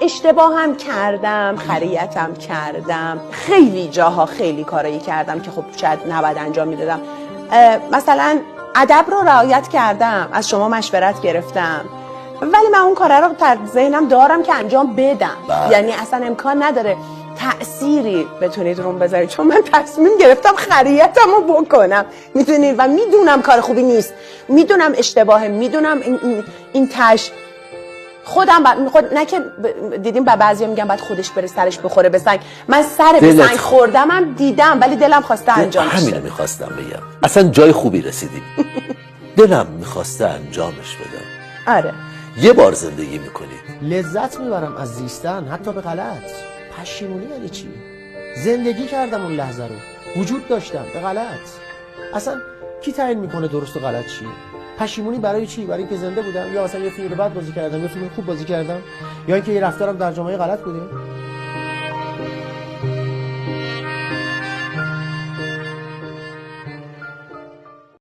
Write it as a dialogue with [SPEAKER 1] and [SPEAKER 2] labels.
[SPEAKER 1] اشتباهم کردم، خریتم کردم، خیلی جاها خیلی کارایی کردم که خب شاید نباید انجام میدادم. مثلا ادب رو رعایت کردم، از شما مشورت گرفتم، ولی من اون کار رو در ذهنم دارم که انجام بدم. یعنی اصلا امکان نداره تأثیری بتونید روم بذارید، چون من تصمیم گرفتم خریتم رو بکنم، میدونید، و میدونم کار خوبی نیست، میدونم اشتباهه، میدونم این تش خودم نه که دیدیم بعضیا میگن بعد خودش بره سرش بخوره به سنگ. من سر به سنگ خوردمم دیدم، ولی دلم خواسته انجامش بدم.
[SPEAKER 2] همین میخواستم بگم، اصلا جای خوبی رسیدیم. دلم میخواسته انجامش بدم.
[SPEAKER 1] آره.
[SPEAKER 2] یه بار زندگی میکنید،
[SPEAKER 3] لذت میبرم از زیستن، حتی به غلط. پشیمونی یعنی چی؟ زندگی کردم اون لحظه رو، وجود داشتم به غلط. اصلا کی تعیین میکنه درست و غلط چیه؟ پشیمونی برای چی؟ برای اینکه زنده بودم، یا اصلا یه فیلم بد بازی کردم، یا فیلم خوب بازی کردم، یا اینکه یه رفتارم در جامعه غلط بوده؟